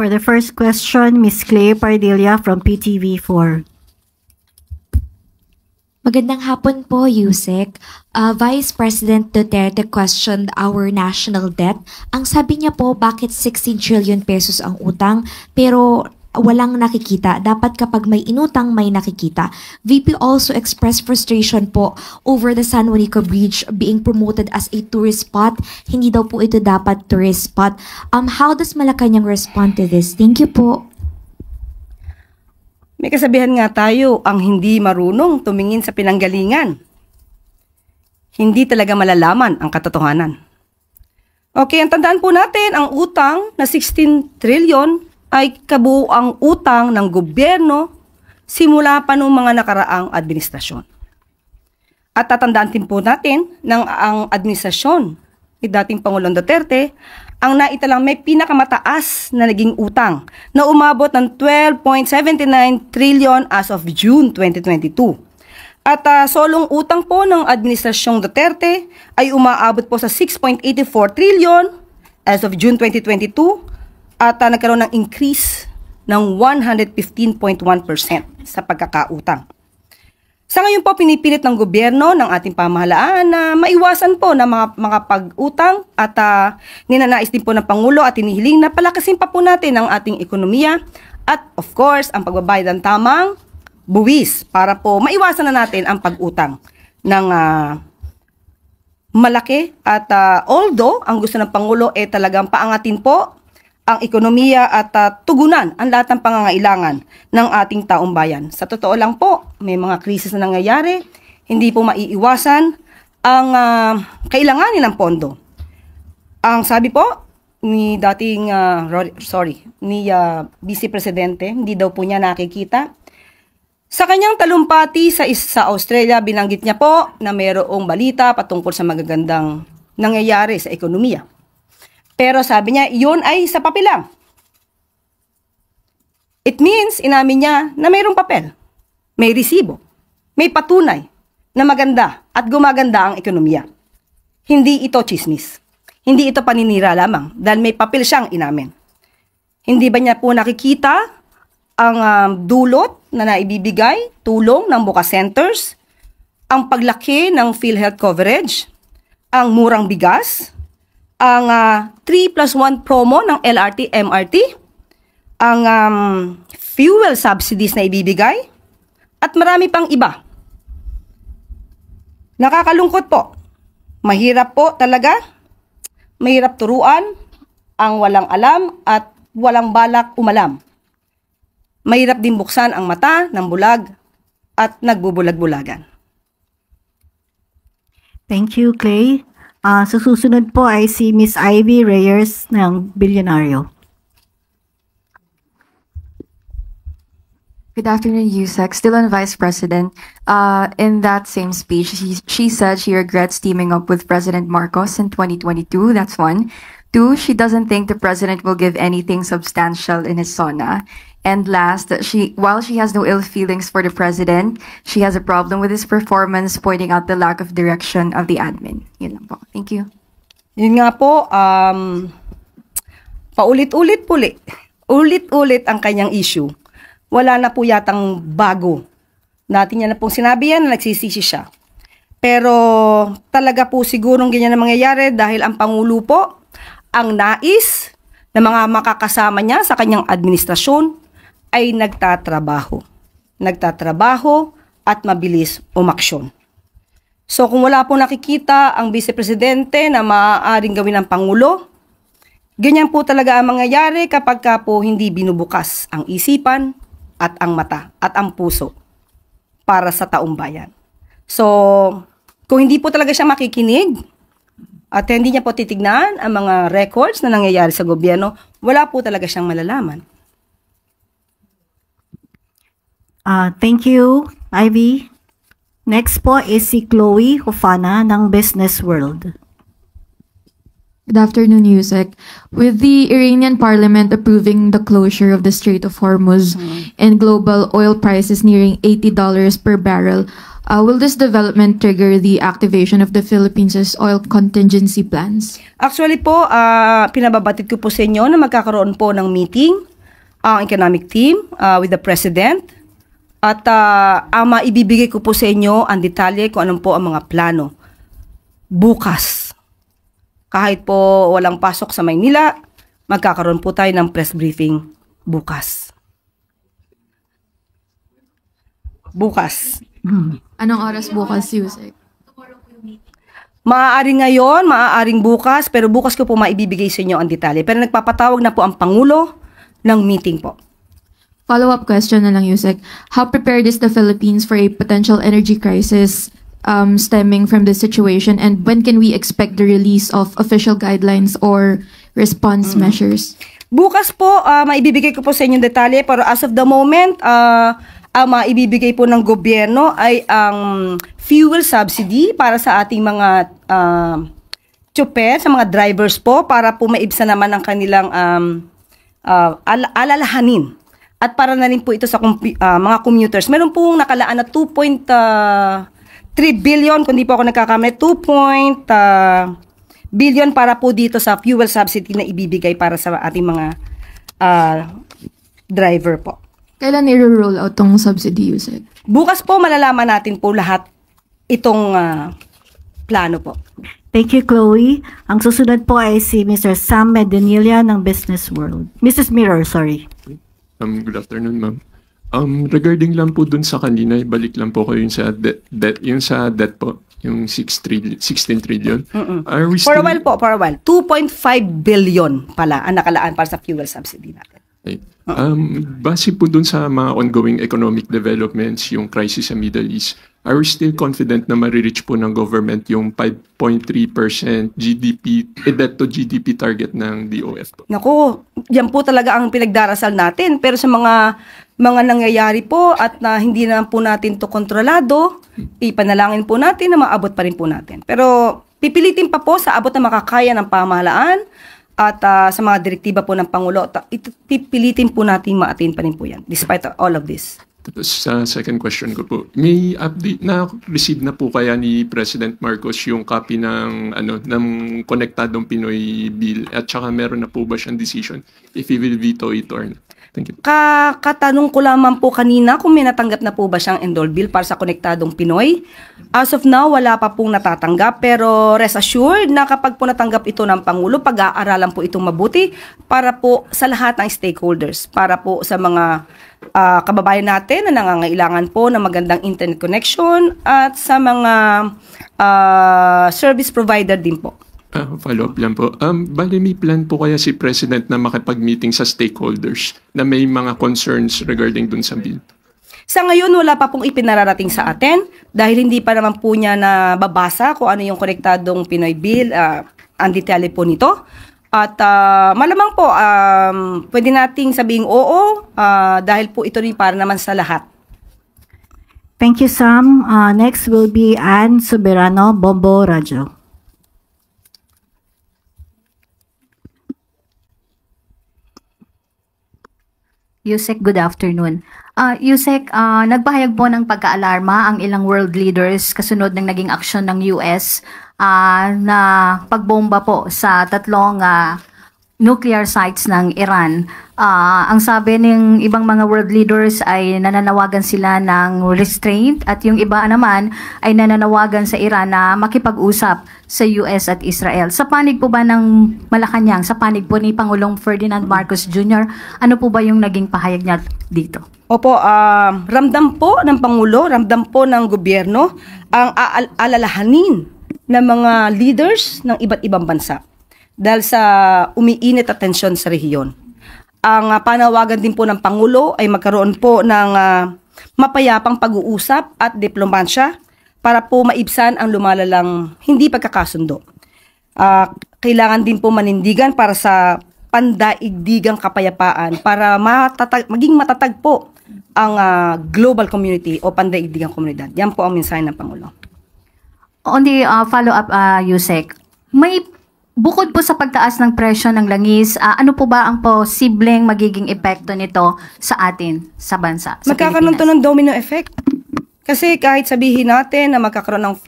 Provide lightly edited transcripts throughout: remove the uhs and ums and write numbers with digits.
For the first question, Ms. Clay Pardilla from PTV4. Magandang hapon po, Yusek. Vice President Duterte questioned our national debt. Ang sabi niya po, bakit 16 trillion pesos ang utang pero walang nakikita? Dapat kapag may inutang, may nakikita. VP also expressed frustration po over the San Juanico Bridge being promoted as a tourist spot. Hindi daw po ito dapat tourist spot. How does Malacanang respond to this? Thank you po. May kasabihan nga tayo, ang hindi marunong tumingin sa pinanggalingan. Hindi talaga malalaman ang katotohanan. Okay, ang tandaan po natin, ang utang na 16 trillion ay kabuuang utang ng gobyerno simula pa noong mga nakaraang administrasyon. At tatandaan din po natin ng ang administrasyon ni dating Pangulong Duterte ang naitalang may pinakamataas na naging utang na umabot ng 12.79 trillion as of June 2022. At solong utang po ng Administrasyong Duterte ay umaabot po sa 6.84 trillion as of June 2022 at nagkaroon ng increase ng 115.1% sa pagkakautang. Sa ngayon po, pinipilit ng gobyerno ng ating pamahalaan na maiwasan po na mga pag-utang at ninanais din po ng Pangulo at hinihiling na palakasin pa po natin ang ating ekonomiya at of course, ang pagbabayad ng tamang buwis para po maiwasan na natin ang pag-utang ng malaki at although ang gusto ng Pangulo talagang paangatin po ang ekonomiya at tugunan ang lahat ng pangangailangan ng ating taong bayan. Sa totoo lang po, may mga krisis na nangyayari, hindi po maiiwasan ang kailanganin ng pondo. Ang sabi po ni dating Vice Presidente, hindi daw po niya nakikita. Sa kanyang talumpati sa Australia, binanggit niya po na mayroong balita patungkol sa magagandang nangyayari sa ekonomiya. Pero sabi niya, yun ay sa papel lang. It means, inamin niya na mayroong papel, may resibo, may patunay na maganda at gumaganda ang ekonomiya. Hindi ito chismis. Hindi ito paninira lamang dahil may papel siyang inamin. Hindi ba niya po nakikita ang dulot na naibibigay, tulong ng Buka Centers, ang paglaki ng PhilHealth coverage, ang murang bigas, ang 3+1 promo ng LRT, MRT, ang fuel subsidies na ibibigay, at marami pang iba. Nakakalungkot po. Mahirap po talaga. Mahirap turuan ang walang alam at walang balak umalam. Mahirap din buksan ang mata ng bulag at nagbubulag-bulagan. Thank you, Clay. Sa susunod po ay si Miss Ivy Reyes ng Bilyonaryo. Good afternoon, Yusek. Still on Vice President. In that same speech, she said she regrets teaming up with President Marcos in 2022. That's one. Two, she doesn't think the president will give anything substantial in his SONA. And last, while she has no ill feelings for the president, she has a problem with his performance, pointing out the lack of direction of the admin. Yun lang po. Thank you. Yun nga po, ulit-ulit ang kanyang issue. Wala na po yatang bago. Natin niya na pong sinabi yan na nagsisisi siya. Pero talaga po sigurong ganyan na mangyayari dahil ang Pangulo po ang nais na mga makakasama niya sa kanyang administrasyon ay nagtatrabaho. Nagtatrabaho at mabilis umaksyon. So kung wala po nakikita ang Vice Presidente na maaaring gawin ng Pangulo, ganyan po talaga ang mangyayari kapag po hindi binubukas ang isipan at ang mata at ang puso para sa taong bayan. So kung hindi po talaga siya makikinig at hindi niya po titignan ang mga records na nangyayari sa gobyerno, wala po talaga siyang malalaman. Thank you, Ivy. Next po is si Chloe Hufana ng Business World. Good afternoon, Yusek. With the Iranian parliament approving the closure of the Strait of Hormuz and global oil prices nearing $80 per barrel, will this development trigger the activation of the Philippines' oil contingency plans? Actually po, pinababatid ko po sa inyo na magkakaroon po ng meeting ang economic team with the President. At ang maibibigay ko po sa inyo ang detalye kung anong po ang mga plano. Bukas, kahit po walang pasok sa Maynila, magkakaroon po tayo ng press briefing bukas. Bukas. Anong oras bukas, Yusek? Maaaring ngayon, maaaring bukas, pero bukas ko po maibibigay sa inyo ang detalye. Pero nagpapatawag na po ang Pangulo ng meeting po. Follow-up question na lang, Yusek. How prepared is the Philippines for a potential energy crisis stemming from this situation? And when can we expect the release of official guidelines or response measures? Bukas po, maibibigay ko po sa inyo detalye, pero as of the moment, ang maibibigay po ng gobyerno ay ang fuel subsidy para sa ating mga tsuper, sa mga drivers po, para po maibsan naman ang kanilang alalahanin. At para na rin po ito sa mga commuters. Meron pong nakalaan na 2.3 billion, kung di po ako nagkakamali, 2 billion para po dito sa fuel subsidy na ibibigay para sa ating mga driver po. Kailan i-roll out tong subsidy, Yusek? Bukas po malalaman natin po lahat itong plano po. Thank you, Chloe. Ang susunod po ay si Mr. Sam Medinilla ng Business World. Mrs. Mirror, sorry. Good afternoon, ma'am. Regarding lang po dun sa kanina, balik lang po kayo yung sa debt po, yung 16 trillion. Are we For still... a while. 2.5 billion pala ang nakalaan para sa fuel subsidy natin. Okay. Base po dun sa mga ongoing economic developments, yung crisis sa Middle East, are we still confident na marireach po ng government yung 5.3% GDP, debt to GDP target ng DOF po? Naku, yan po talaga ang pinagdarasal natin. Pero sa mga nangyayari po at na hindi na po natin to kontrolado, ipanalangin po natin na maabot pa rin po natin. Pero pipilitin pa po sa abot na makakaya ng pamahalaan at sa mga direktiba po ng Pangulo, pipilitin po natin ma-attain pa rin po yan, despite all of this. Tapos sa second question ko po, may update na receive na po kaya ni President Marcos yung copy ng Konektadong Pinoy Bill at saka meron na po ba siyang decision if he will veto it or not? Thank you. Katanong ko lamang po kanina kung may natanggap na po ba siyang enroll bill para sa Konektadong Pinoy. As of now, wala pa pong natatanggap, pero rest assured na kapag po natanggap ito ng Pangulo, pag-aaralan po itong mabuti para po sa lahat ng stakeholders, para po sa mga kababayan natin na nangangailangan po ng magandang internet connection at sa mga service provider din po. Follow-up lang po. Bali may plan po kaya si President na makipag-meeting sa stakeholders na may mga concerns regarding dun sa bill? Sa ngayon, wala pa pong ipinararating sa atin dahil hindi pa naman po niya nababasa kung ano yung Konektadong Pinoy Bill, ang detalye po nito. At malamang po, pwede nating sabing oo dahil po ito rin para naman sa lahat. Thank you, Sam. Next will be Ann Soberano, Bombo Radio. Yusek, good afternoon. Yusek, nagpahayag po ng pagkaalarma ang ilang world leaders kasunod ng naging aksyon ng US na pagbomba po sa tatlong nuclear sites ng Iran. Ang sabi ng ibang mga world leaders ay nananawagan sila ng restraint at yung iba naman ay nananawagan sa Iran na makipag-usap sa US at Israel. Sa panig po ba ng Malacanang, sa panig po ni Pangulong Ferdinand Marcos Jr., ano po ba yung naging pahayag niya dito? Opo, ramdam po ng Pangulo, ramdam po ng gobyerno ang alalahanin ng mga leaders ng iba't ibang bansa dahil sa umiinit at tensyon sa rehiyon. Ang panawagan din po ng Pangulo ay magkaroon po ng mapayapang pag-uusap at diplomasya para po maibsan ang lumalalang hindi pagkakasundo. Kailangan din po manindigan para sa pandaigdigang kapayapaan para maging matatag po ang global community o pandaigdigang komunidad. Yan po ang mensahe ng Pangulo. On the follow-up, Yusek, bukod po sa pagtaas ng presyo ng langis, ano po ba ang posibleng magiging epekto nito sa atin, sa bansa, sa Magkakaroon to Pilipinas? ng domino effect. Kasi kahit sabihin natin na magkakaroon ng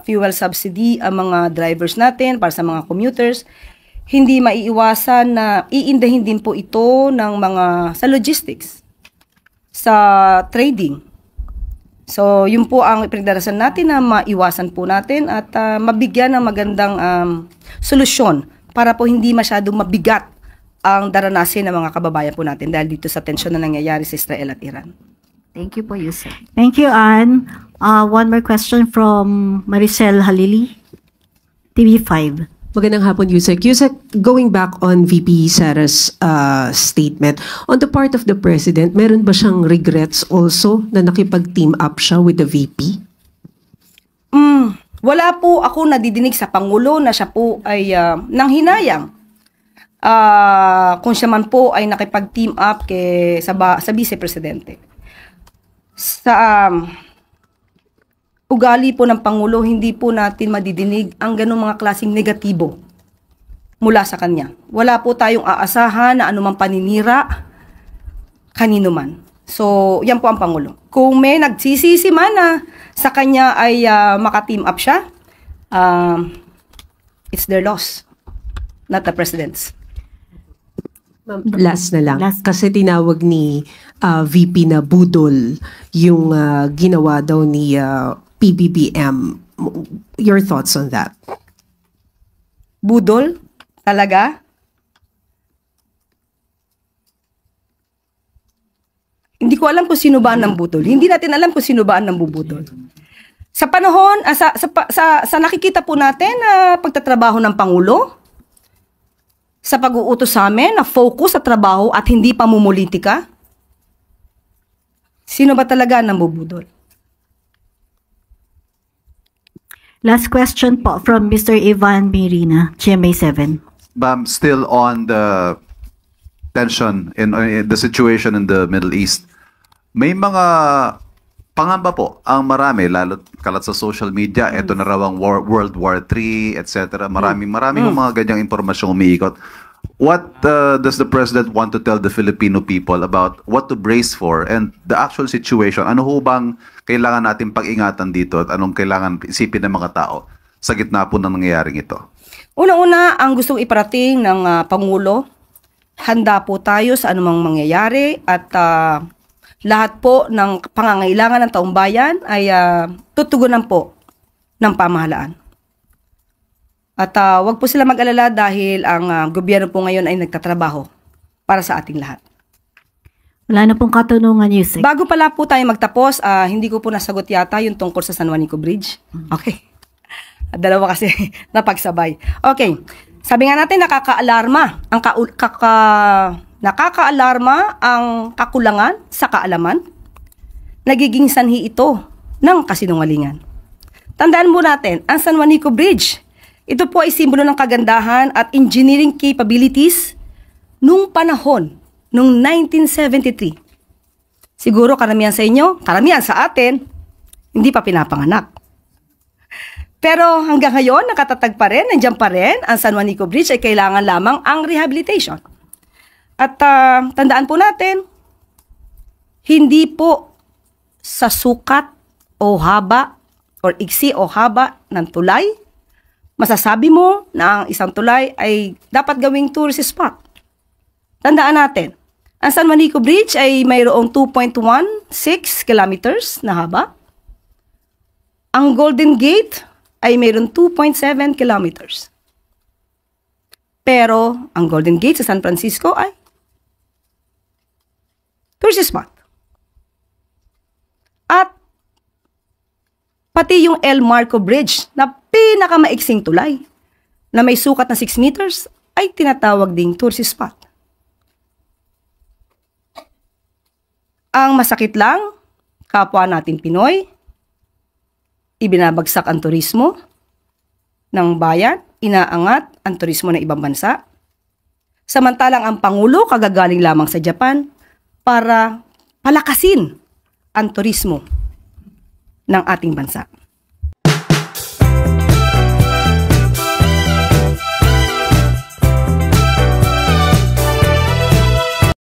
fuel subsidy ang mga drivers natin para sa mga commuters, hindi maiiwasan na iindahin din po ito ng mga sa logistics, sa trading. So, yun po ang pinagdarasan natin na maiwasan po natin at mabigyan ng magandang solusyon para po hindi masyadong mabigat ang daranasin ng mga kababayan po natin dahil dito sa tensyon na nangyayari sa Israel at Iran. Thank you po, Yusek. Thank you, Anne. One more question from Maricel Halili, TV5. Magandang hapon, Yusek. Yusek, going back on VP Sara's statement, on the part of the President, meron ba siyang regrets also na nakipag-team up siya with the VP? Wala po ako nadidinig sa Pangulo na siya po ay nanghinayang. Kung siya man po ay nakipag-team up sa Vice Presidente. Sa ugali po ng Pangulo, hindi po natin madidinig ang ganung mga klaseng negatibo mula sa kanya. Wala po tayong aasahan na anumang paninira kanino man. So, yan po ang Pangulo. Kung may nagsisisi man na sa kanya ay maka-team up siya, it's their loss, not the President's. Last na lang. Kasi tinawag ni VP na budol yung ginawa daw ni PBBM. Your thoughts on that? Budol? Talaga? Hindi ko alam kung sino ba ang budol. Hindi natin alam kung sino ba ang nambubudol. Sa panahon, sa nakikita po natin na pagtatrabaho ng Pangulo, sa pag-uutos sa amin na focus sa trabaho at hindi pamumulitika, sino ba talaga ang nambubudol? Last question po from Mr. Ivan Mirina, GMA7. Still on the tension in the situation in the Middle East, may mga pangamba po ang marami, lalo kalat sa social media, ito na raw ang World War III, etc. Maraming mga ganyang impormasyong umiikot. What does the President want to tell the Filipino people about what to brace for and the actual situation? Ano ho bang kailangan natin pag-ingatan dito at anong kailangan isipin ng mga tao sa gitna po ng nangyayaring ito? Una-una, ang gustong iparating ng Pangulo, handa po tayo sa anumang mangyayari at lahat po ng pangangailangan ng taong bayan ay tutugunan po ng pamahalaan. At wag po sila mag-alala dahil ang gobyerno po ngayon ay nagtatrabaho para sa ating lahat. Wala na pong katanungan, Yusek. Bago pala po tayo magtapos, hindi ko po nasagot yata yung tungkol sa San Juanico Bridge. Okay. Dalawa kasi napagsabay. Okay. Sabi nga natin, nakakaalarma ang kakulangan sa kaalaman. Nagiging sanhi ito ng kasinungalingan. Tandaan mo natin, ang San Juanico Bridge, ito po ay simbolo ng kagandahan at engineering capabilities nung panahon, nung 1973. Siguro karamihan sa inyo, karamihan sa atin, hindi pa pinapanganak. Pero hanggang ngayon, nakatatag pa rin, nandiyan pa rin, ang San Juanico Bridge ay kailangan lamang ang rehabilitation. At tandaan po natin, hindi po sa sukat o haba or iksi o haba ng tulay, masasabi mo na ang isang tulay ay dapat gawing tourist spot. Tandaan natin, ang San Juanico Bridge ay mayroong 2.16 kilometers na haba. Ang Golden Gate ay mayroong 2.7 kilometers. Pero ang Golden Gate sa San Francisco ay tourist spot. At pati yung El Marco Bridge na pinakamaiksing tulay na may sukat na 6 meters ay tinatawag ding tourist spot. Ang masakit lang, kapwa natin Pinoy, ibinabagsak ang turismo ng bayan, inaangat ang turismo ng ibang bansa. Samantalang ang Pangulo kagagaling lamang sa Japan para palakasin ang turismo ng ating bansa.